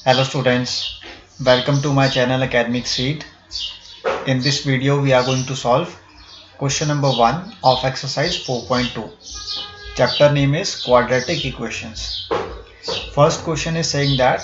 Hello students, welcome to my channel Academic Seed. In this video we are going to solve question number 1 of exercise 4.2. Chapter name is quadratic equations. First question is saying that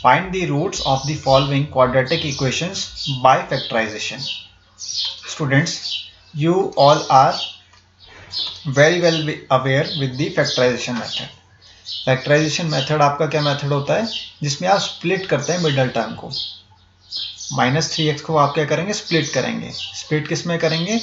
find the roots of the following quadratic equations by factorization. Students, you all are very well aware with the factorization method. Factorization method आपका क्या method होता है जिसमें आप split करते हैं middle term को। -3x को आप क्या करेंगे, स्प्लिट करेंगे। स्प्लिट किस में करेंगे,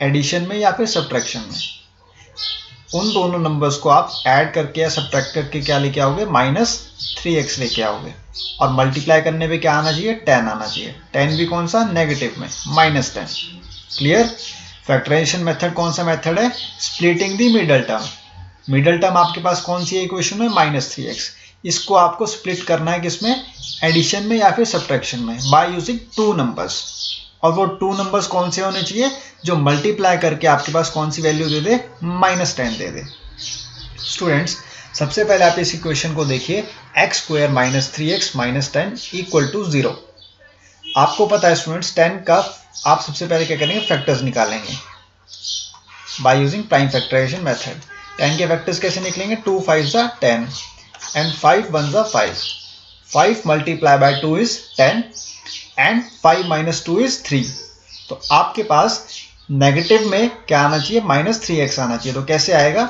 एडिशन में या फिर सब्ट्रैक्शन में। उन दोनों नंबर्स को आप ऐड करके या सब्ट्रैक्ट करके क्या लेके आओगे, -3x लेके आओगे। और मल्टीप्लाई करने पे क्या आना चाहिए, 10 आना चाहिए। 10 भी कौन सा, नेगेटिव में, -10। क्लियर। फैक्टराइजेशन मेथड कौन सा मेथड है, splitting the middle term. Middle term आपके पास कौन सी है इक्वेशन में, -3x। इसको आपको स्प्लिट करना है किसमें, एडिशन में या फिर सब्ट्रैक्शन में, बाय यूजिंग 2 नंबर्स। और वो 2 नंबर्स कौन से होने चाहिए, जो मल्टीप्लाई करके आपके पास कौन सी वैल्यू दे दे, -10 दे दे। स्टूडेंट्स, सबसे पहले आप इस इक्वेशन को देखिए, x² - 3x - 10 = 0। आपको पता है स्टूडेंट्स, 10 का आप सबसे पहले क्या करेंगे, फैक्टर्स निकालेंगे by using prime factorization method. 10 के फैक्टर्स कैसे निकलेंगे, 2 5 10 and 5 1 5। 5 multiply by 2 is 10 and 5 - 2 is 3। तो आपके पास नेगेटिव में क्या आना चाहिए, -3x आना चाहिए। तो कैसे आएगा,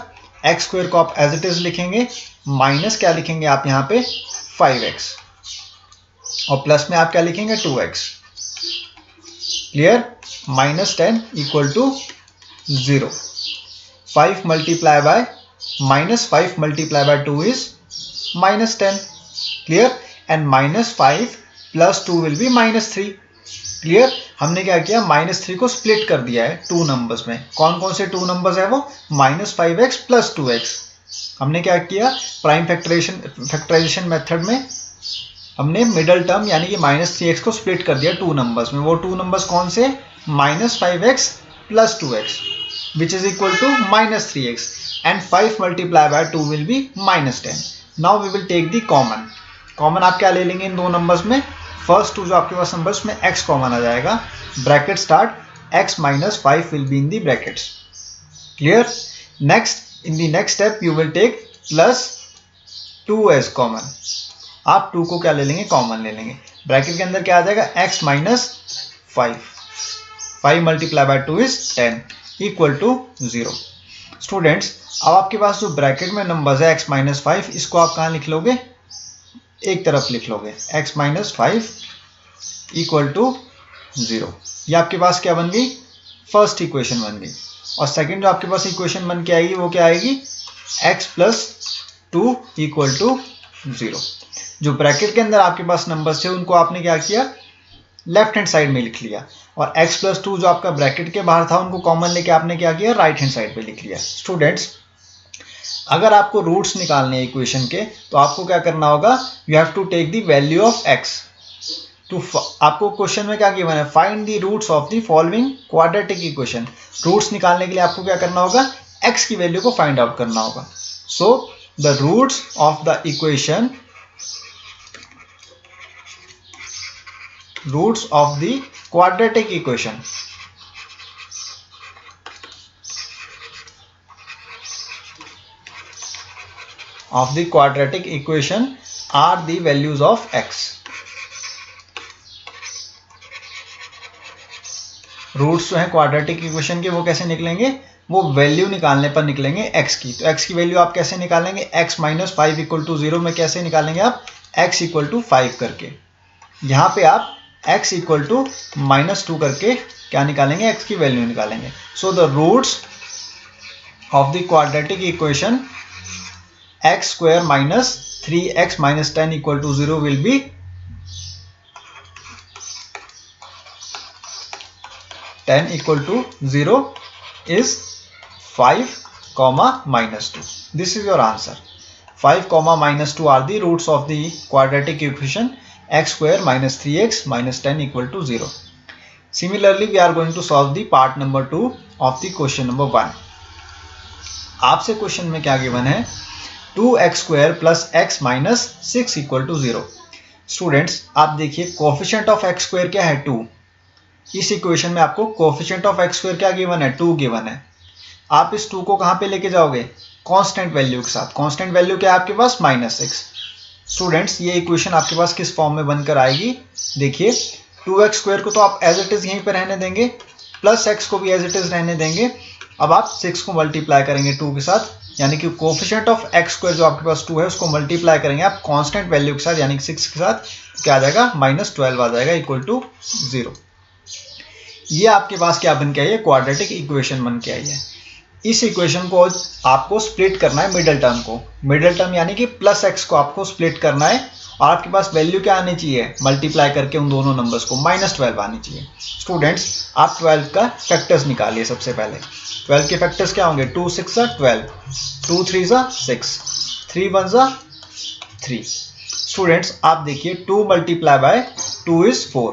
x² को आप एज इट इज लिखेंगे, माइनस क्या लिखेंगे आप यहाँ पे, 5x, और प्लस में आप क्या लिखेंगे, 2x। Clear. -10 = 0। 5 multiply bye -5 multiply by 2 is -10। Clear. And -5 + 2 will be -3। Clear. हमने क्या किया, -3 को स्प्लिट कर दिया है 2 नंबर्स में। कौन कौन से 2 नंबर्स है वो, -5x + 2x। हमने क्या किया, प्राइम फैक्टराइजेशन मेथड में हमने मिडल टर्म यानी कि -3x को स्प्लिट कर दिया 2 नंबर्स में। वो 2 नंबर्स कौन से, -5x + 2x which is equal to -3x, and 5 multiplied by 2 will be -10. Now we will take the common. Common आप क्या ले लेंगे इन दो नंबर्स में, फर्स्ट 2 जो आपके पास नंबर्स में x कॉमन आ जाएगा, bracket start, x - 5 will be in the brackets. Clear. Next, in the next step you will take +2 as common. आप 2 को क्या ले लेंगे, कॉमन ले लेंगे। ब्रैकेट के अंदर क्या आ जाएगा, x - 5। 5 multiply by 2 is 10 = 0। Students, अब आपके पास जो ब्रैकेट में नंबर्स है x - 5, इसको आप कहाँ लिख लोगे, एक तरफ लिख लोगे, x - 5 = 0। ये आपके पास क्या बन गई, फर्स्ट इक्वेशन बन गई। और सेकंड जो आपके पास इक्वेशन बन के आएगी वो क्या आएगी, x + 2 = 0। जो ब्रैकेट के अंदर आपके पास नंबर्स थे उनको आपने क्या किया, लेफ्ट हैंड साइड में लिख लिया, और x + 2 जो आपका ब्रैकेट के बाहर था उनको कॉमन लेके आपने क्या किया, राइट हैंड साइड पे लिख लिया। स्टूडेंट्स, अगर आपको रूट्स निकालने हैं इक्वेशन के, तो आपको क्या करना होगा, you have to take the value of x। तो आपको क्वेश्चन में क्या गिवन है, find the roots of the following quadratic equation. Roots निकालने के लिए आपको क्या करना होगा, x की वैल्यू को फाइंड आउट करना होगा। So the roots of the equation, roots of the quadratic equation are the values of x. Roots जो है क्वाड्रेटिक इक्वेशन के वो कैसे निकलेंगे, वो वैल्यू निकालने पर निकलेंगे x की। तो x की वैल्यू आप कैसे निकालेंगे, x - 5 = 0 में कैसे निकालेंगे आप, x = 5 करके। यहाँ पे आप x = -2 करके क्या निकालेंगे, x की वैल्यू निकालेंगे। So the roots of the quadratic equation x² - 3x - 10 = 0 will be 10 = 0 is 5, -2. This is your answer. 5, -2 are the roots of the quadratic equation x² - 3x - 10 = 0. Similarly, we are going to solve the part number 2 of the question number 1. आपसे question में क्या given है, 2x² + x - 6 = 0। Students आप देखिए coefficient of x square क्या है 2। इस equation में आपको कोफिशिएंट ऑफ एक्स स्क्वायर क्या गिवन है 2 गिवन है। आप इस 2 को कहाँ पे लेके जाओगे कांस्टेंट वैल्यू के साथ। कांस्टेंट वैल्यू क्या है आपके पास -6। स्टूडेंट्स ये इक्वेशन आपके पास किस फॉर्म में बनकर आएगी, देखिए 2x स्क्वायर को तो आप एज इट इज यहीं पे रहने देंगे, प्लस x को भी एज इट इज रहने देंगे। अब आप 6 को मल्टीप्लाई करेंगे 2 के साथ, यानी कि कोफिशिएंट ऑफ एक्स स्क्वायर जो आपके पास 2 है उसको मल्टीप्लाई करेंगे आप कांस्टेंट वैल्यू के साथ यानी कि 6 के साथ, क्या आ जाएगा -12 आ जाएगा इक्वल टू 0। ये आपके पास क्या बन के आई है, क्वाड्रेटिक इक्वेशन बन के आई है। इस इक्वेशन को आपको स्प्लिट करना है मिडिल टर्म को, मिडिल टर्म यानी कि प्लस एक्स को आपको स्प्लिट करना है और आपके पास वैल्यू क्या आनी चाहिए, मल्टीप्लाई करके उन दोनों नंबर्स को -12 आनी चाहिए। स्टूडेंट्स आप 12 का फैक्टर्स निकालिए। सबसे पहले 12 के फैक्टर्स क्या होंगे, 2 6 12, 2 3 6, 3 1 3। स्टूडेंट्स आप देखिए 2 multiply by 2 is 4,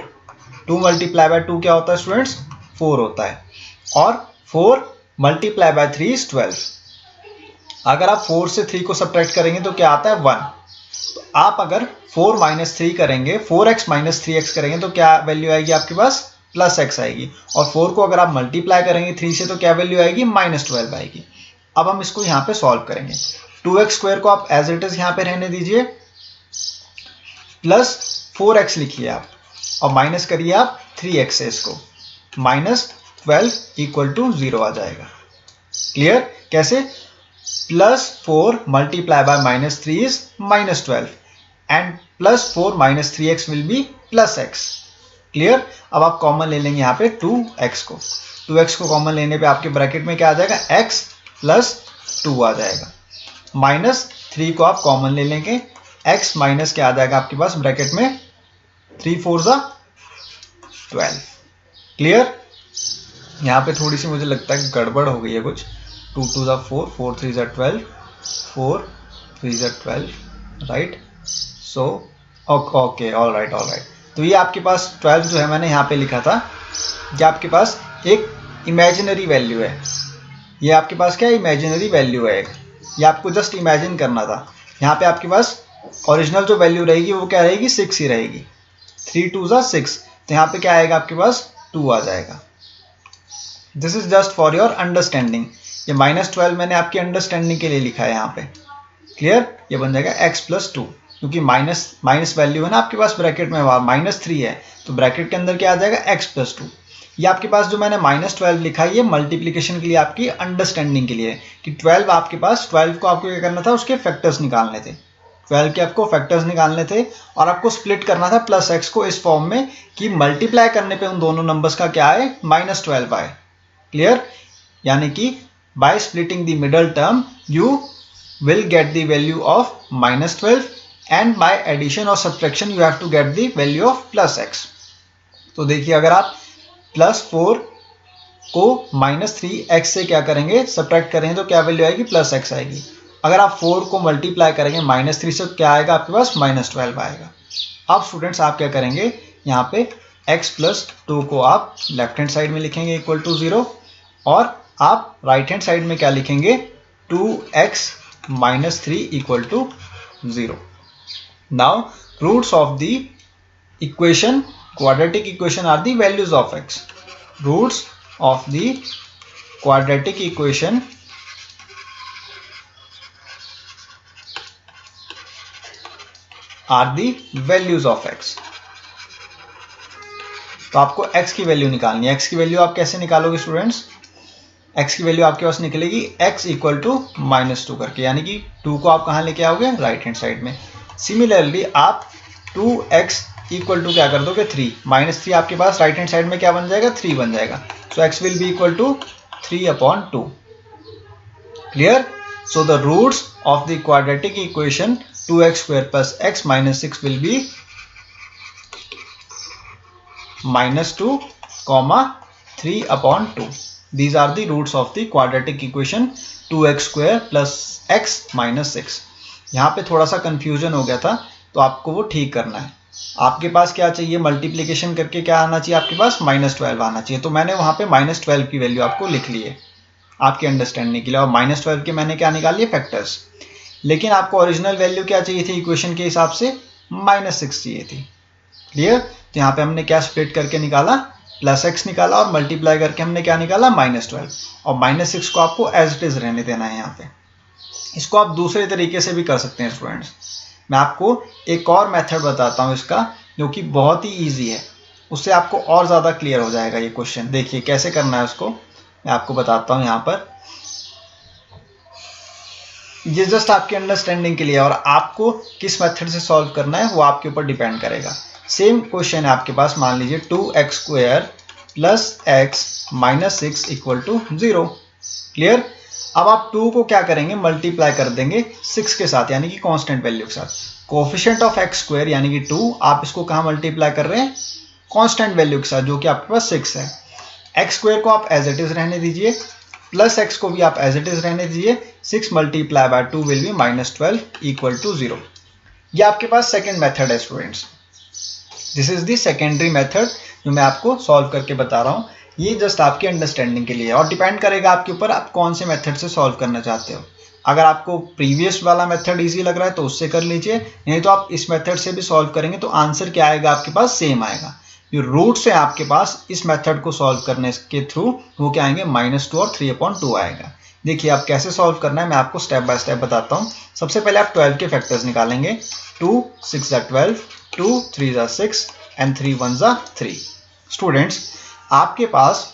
2 multiply by 2 क्या होता है स्टूडेंट्स 4 होता है, और 4 मल्टीप्लाई बाय 3 इज 12। अगर आप 4 से 3 को सब्ट्रैक्ट करेंगे तो क्या आता है 1। तो आप अगर 4 - 3 करेंगे, 4x - 3x करेंगे तो क्या वैल्यू आएगी आपके पास +x आएगी, और 4 को अगर आप मल्टीप्लाई करेंगे 3 से तो क्या वैल्यू आएगी -12 आएगी। अब हम इसको यहाँ पे सॉल्व करेंगे। 2x स्क्वायर को आप एज इट इज यहाँ पे रहने दीजिए, प्लस 4x लिखिए आप और माइनस करिए आप 3x से इसको, -12 इक्वल टू 0 आ जाएगा। क्लियर, कैसे, +4 multiply by -3 is -12 and +4 - 3x will be +x। Clear. अब आप कॉमन ले लेंगे यहाँ पे 2x को, 2x को कॉमन लेने पे आपके ब्रैकेट में क्या आ जाएगा, x + 2 आ जाएगा। -3 को आप कॉमन ले लेंगे, x माइनस क्या आ जाएगा आपके पास ब्रैकेट में 3 4 12। क्लियर। यहाँ पे थोड़ी सी मुझे लगता है गड़बड़ हो गई है कुछ, 2 2 4, 4 3 12, 4 3 12, right. So okay, all right. तो ये आपके पास 12 जो है मैंने यहाँ पे लिखा था, ये आपके पास एक इमेजिनरी वैल्यू है। ये आपके पास क्या इमेजिनरी वैल्यू है, ये आपको जस्ट इमेजिन करना था। यहाँ पे आपके पास ओरिजिनल जो वैल्यू रहेगी वो क्या रहेगी, 6 ही रहेगी। 3 2 6, तो यहाँ पे क्या आएगा आपके पास 2 आ जाएगा। This is just for your understanding. ये -12 मैंने आपकी अंडरस्टैंडिंग के लिए लिखा है यहाँ पे। क्लियर, ये बन जाएगा x + 2, क्योंकि माइनस वैल्यू है ना आपके पास ब्रैकेट में, -3 है तो ब्रैकेट के अंदर क्या आ जाएगा x + 2। ये आपके पास जो मैंने -12 लिखा है ये मल्टीप्लिकेशन के लिए, आपकी अंडरस्टैंडिंग के लिए, कि 12 आपके पास, 12 को आपको क्या करना था, उसके फैक्टर्स निकालने थे। 12 के आपको फैक्टर्स निकालने थे और आपको स्प्लिट करना था +x को इस फॉर्म में कि मल्टीप्लाई करने पे उन दोनों नंबर्स का क्या आए, -12 आए। क्लियर, यानी कि by splitting the middle term you will get the value of -12 and by addition or subtraction you have to get the value of +x। तो देखिए अगर आप +4 को -3x से क्या करेंगे, सब्ट्रैक्ट करेंगे तो क्या वैल्यू आएगी, +x आएगी। अगर आप 4 को मल्टीप्लाई करेंगे -3 से क्या आएगा आपके पास, -12 आएगा। अब स्टूडेंट्स आप क्या करेंगे, यहाँ पे x + 2 को आप लेफ्ट हैंड साइड में लिखेंगे इक्वल टू 0, और आप राइट हैंड साइड में क्या लिखेंगे, 2x - 3 equal to 0। Now roots of the equation, quadratic equation are the values of x। Roots of the quadratic equation are the values of x। तो आपको x की value निकालनी है। x की value आप कैसे निकालोगे स्टूडेंट्स, x की वैल्यू आपके पास निकलेगी x = -2 करके, यानी कि 2 को आप कहाँ लेके आओगे, राइट हैंड साइड में। सिमिलरली आप 2x = क्या कर दोगे, 3, -3 आपके पास राइट हैंड साइड में क्या बन जाएगा, 3 बन जाएगा। So x will be equal to 3/2। Clear. So the roots of the quadratic equation 2x² + x - 6 will be -2, 3/2। These are the roots of the quadratic equation 2x² + x - 6। यहाँ पे थोड़ा सा कंफ्यूजन हो गया था तो आपको वो ठीक करना है। आपके पास क्या चाहिए, मल्टीप्लिकेशन करके क्या आना चाहिए आपके पास, -12 आना चाहिए। तो मैंने वहाँ पे -12 की वैल्यू आपको लिख ली है आपकी अंडरस्टैंडिंग के लिए, और -12 के मैंने क्या निकाल लिए, फैक्टर्स। लेकिन आपको ओरिजिनल वैल्यू क्या चाहिए थी इक्वेशन के हिसाब से, -6 चाहिए थी। क्लियर? तो यहाँ पे हमने क्या स्प्लिट करके निकाला, +x निकाला, और मल्टीप्लाई करके हमने क्या निकाला, -12, और -6 को आपको एज इट इज रहने देना है यहाँ पे। इसको आप दूसरे तरीके से भी कर सकते हैं स्टूडेंट्स। मैं आपको एक और मेथड बताता हूँ इसका, जो कि बहुत ही ईजी है, उससे आपको और ज़्यादा क्लियर हो जाएगा ये क्वेश्चन। देखिए कैसे करना है उसको, मैं आपको बताता हूँ यहाँ पर। ये जस्ट आपके अंडरस्टैंडिंग के लिए, और आपको किस मेथड से सॉल्व करना है वो आपके ऊपर डिपेंड करेगा। सेम क्वेश्चन है आपके पास, मान लीजिए 2x² + x - 6 = 0। क्लियर? अब आप 2 को क्या करेंगे, मल्टीप्लाई कर देंगे 6 के साथ, यानी कि कांस्टेंट वैल्यू के साथ। कोफिशिएंट ऑफ x² यानी कि 2, आप इसको कहाँ मल्टीप्लाई कर रहे हैं, कांस्टेंट वैल्यू के साथ, जो कि आपके पास 6 है। x² को आप एज इट इज रहने दीजिए, +x को भी आप एज इट इज रहने दीजिए। 6 × 2 विल बी -12 = 0। ये आपके पास सेकेंड मेथड है students. This is the secondary method जो मैं आपको सॉल्व करके बता रहा हूँ। ये जस्ट आपकी अंडरस्टैंडिंग के लिए, और डिपेंड करेगा आपके ऊपर आप कौन से मेथड से सॉल्व करना चाहते हो। अगर आपको प्रीवियस वाला मेथड इजी लग रहा है तो उससे कर लीजिए, नहीं तो आप इस मेथड से भी सॉल्व करेंगे तो आंसर क्या आएगा आपके पास, सेम आएगा। जो रूट्स है आपके पास इस मेथड को सॉल्व करने के थ्रू, वो क्या आएंगे, -2 और 3/2 आएगा। देखिए आप कैसे सॉल्व करना है, मैं आपको स्टेप बाय स्टेप बताता हूँ। सबसे पहले आप 12 के फैक्टर्स निकालेंगे। 2 6 = 12, 2 3 = 6 एंड 3 1 = 3। स्टूडेंट्स, आपके पास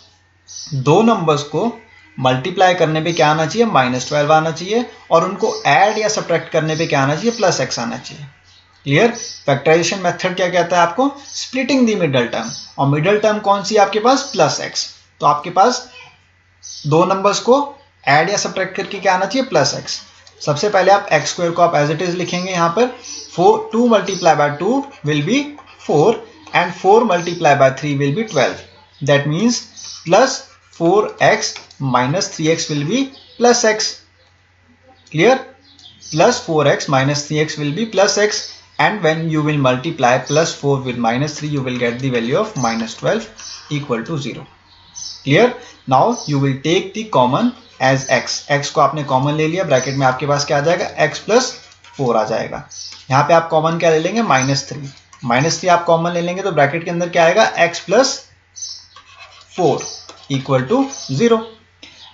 दो नंबर्स को मल्टीप्लाई करने पे क्या आना चाहिए, -12 आना चाहिए, और उनको ऐड या सब्ट्रैक्ट करने पे क्या आना चाहिए, +x आना चाहिए। क्लियर? फैक्टराइजेशन मेथड क्या कहता है आपको, स्प्लिटिंग द मिडल टर्म, और मिडल टर्म कौन सी है आपके पास, +x। तो आपके पास दो नंबर्स को ऐड या सब्ट्रैक्ट करके क्या आना चाहिए, +x। सबसे पहले आप x² को आप एज इट इज लिखेंगे यहाँ पर। 2 × 2 will be 4 and 4 × 3 will be 12। That means +4x - 3x will be +x. Clear? +4x - 3x will be +x, and when you will multiply +4 with -3, you will get the value of -12 = 0. Clear? Now you will take the common as x. x को आपने common ले लिया, bracket में आपके पास क्या आ जाएगा, x + 4 आ जाएगा। यहाँ पे आप कॉमन क्या ले लेंगे, -3। -3 आप कॉमन ले लेंगे तो ब्रैकेट के अंदर क्या आएगा, x + 4 = 0।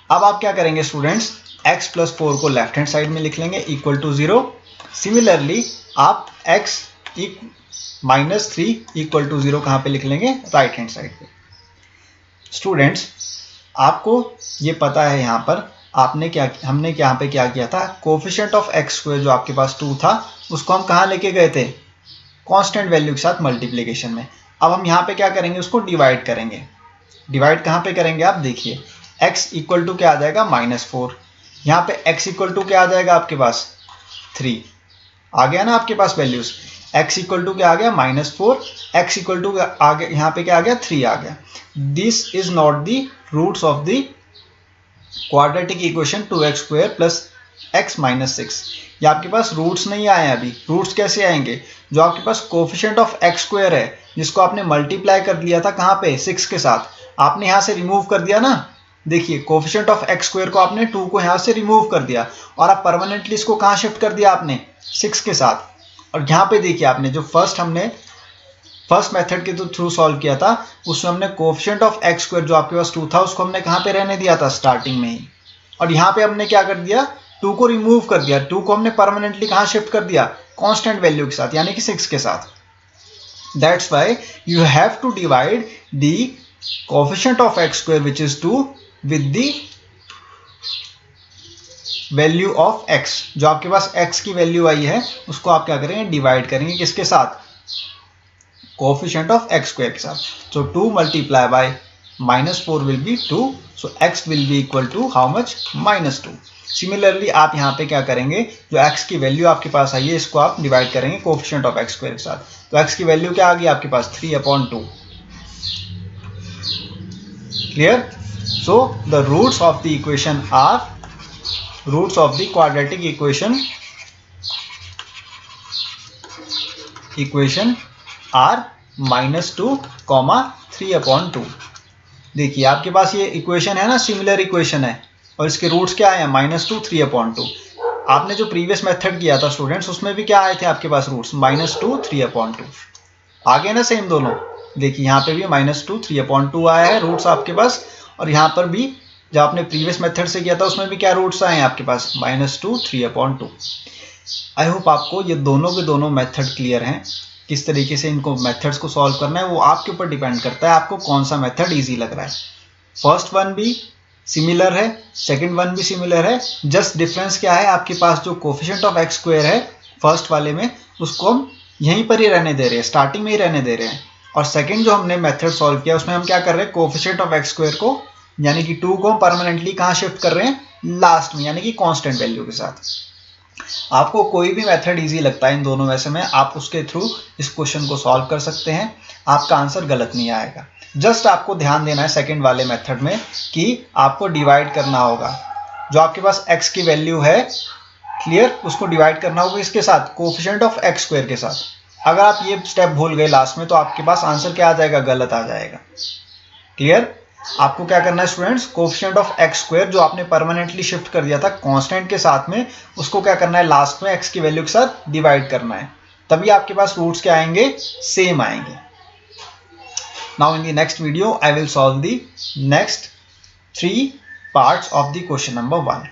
अब आप क्या करेंगे स्टूडेंट्स, x + 4 को लेफ्ट हैंड साइड में लिख लेंगे, = 0। सिमिलरली आप x -3 = 0 कहाँ पे लिख लेंगे, राइट हैंड साइड पे। स्टूडेंट्स, आपको ये पता है यहाँ पर हमने यहाँ पे क्या किया था, कोफिशिएंट ऑफ x² जो आपके पास 2 था, उसको हम कहाँ लेके गए थे, कांस्टेंट वैल्यू के साथ मल्टीप्लिकेशन में। अब हम यहाँ पे क्या करेंगे, उसको डिवाइड करेंगे। डिवाइड कहाँ पे करेंगे, आप देखिए, x = क्या आ जाएगा, -4। यहाँ पे x = क्या आ जाएगा आपके पास, 3 आ गया ना आपके पास वैल्यूज। x = क्या आ गया, -4, x = आ गया, यहाँ पे क्या आ गया, 3 आ गया। This is not the roots of the quadratic equation 2x² + x - 6। ये आपके पास रूट्स नहीं आए हैं अभी। रूट्स कैसे आएंगे, जो आपके पास कोफिशिएंट ऑफ x² है, जिसको आपने मल्टीप्लाई कर लिया था कहाँ पे, 6 के साथ, आपने यहाँ से रिमूव कर दिया ना। देखिए कोफिशिएंट ऑफ x² को आपने 2 को यहाँ से रिमूव कर दिया, और आप परमानेंटली इसको कहाँ शिफ्ट कर दिया आपने, 6 के साथ। और यहाँ पे देखिए आपने जो फर्स्ट मेथड के थ्रू सॉल्व किया था, उसमें हमने कोफिशिएंट ऑफ x² जो आपके पास 2 था, उसको हमने कहाँ पे रहने दिया था, स्टार्टिंग में ही। और यहाँ पे हमने क्या कर दिया, 2 को रिमूव कर दिया, 2 को हमने परमानेंटली कहाँ शिफ्ट कर दिया, कांस्टेंट वैल्यू के साथ, यानी कि 6 के साथ। That's why you have to divide the coefficient of x² which is 2 with the value of x। जो आपके पास x की वैल्यू आई है, उसको आप क्या करेंगे, डिवाइड करेंगे किसके साथ, कोफिशिएंट ऑफ x² के साथ। so 2 × -4 will be 2, so x will be equal to how much, -2। Similarly आप यहाँ पे क्या करेंगे, जो x की वैल्यू आपके पास आई है, इसको आप डिवाइड करेंगे कोफिशिएंट ऑफ x² के साथ। तो x की वैल्यू क्या आ गई आपके पास, 3/2। Clear? so the roots of the equation are, roots of the quadratic equation are -2, 3/2। देखिए आपके पास ये इक्वेशन है ना, सिमिलर इक्वेशन है, और इसके रूट्स क्या है, -2, 3/2। आपने जो प्रीवियस मेथड किया था स्टूडेंट्स, उसमें भी क्या आए थे आपके पास रूट्स, -2 3/2 आगे ना सेम दोनों। देखिए यहाँ पे भी -2 3/2 आया है रूट्स आपके पास, और यहाँ पर भी जब आपने प्रीवियस मेथड से किया था उसमें भी क्या रूट्स आए हैं आपके पास, -2 3/2। आई होप आपको ये दोनों के दोनों मेथड क्लियर हैं। किस तरीके से इनको मेथड्स को सॉल्व करना है वो आपके ऊपर डिपेंड करता है, आपको कौन सा मेथड ईजी लग रहा है। फर्स्ट वन भी सिमिलर है, सेकंड वन भी सिमिलर है, जस्ट डिफरेंस क्या है, आपके पास जो कोफिशिएंट ऑफ एक्स स्क्वायर है फर्स्ट वाले में, उसको हम यहीं पर ही रहने दे रहे हैं, स्टार्टिंग में ही रहने दे रहे हैं। और सेकंड जो हमने मेथड सॉल्व किया उसमें हम क्या कर रहे हैं, कोफिशिएंट ऑफ एक्स स्क्वायर को यानी कि 2 को हम परमानेंटली कहाँ शिफ्ट कर रहे हैं, लास्ट में, यानी कि कांस्टेंट वैल्यू के साथ। आपको कोई भी मेथड इजी लगता है इन दोनों में से में, आप उसके थ्रू इस क्वेश्चन को सॉल्व कर सकते हैं, आपका आंसर गलत नहीं आएगा। जस्ट आपको ध्यान देना है सेकंड वाले मेथड में कि आपको डिवाइड करना होगा, जो आपके पास x की वैल्यू है, क्लियर, उसको डिवाइड करना होगा इसके साथ, कोफिशिएंट ऑफ एक्स स्क्वायर के साथ। अगर आप ये स्टेप भूल गए लास्ट में तो आपके पास आंसर क्या आ जाएगा, गलत आ जाएगा। क्लियर, आपको क्या करना है students, coefficient of x square जो आपने परमानेंटली शिफ्ट कर दिया था कांस्टेंट के साथ में, उसको क्या करना है, लास्ट में x की वैल्यू के साथ डिवाइड करना है, तभी आपके पास रूट्स क्या आएंगे, सेम आएंगे। Now in the next video I will solve the next 3 parts of the question number 1.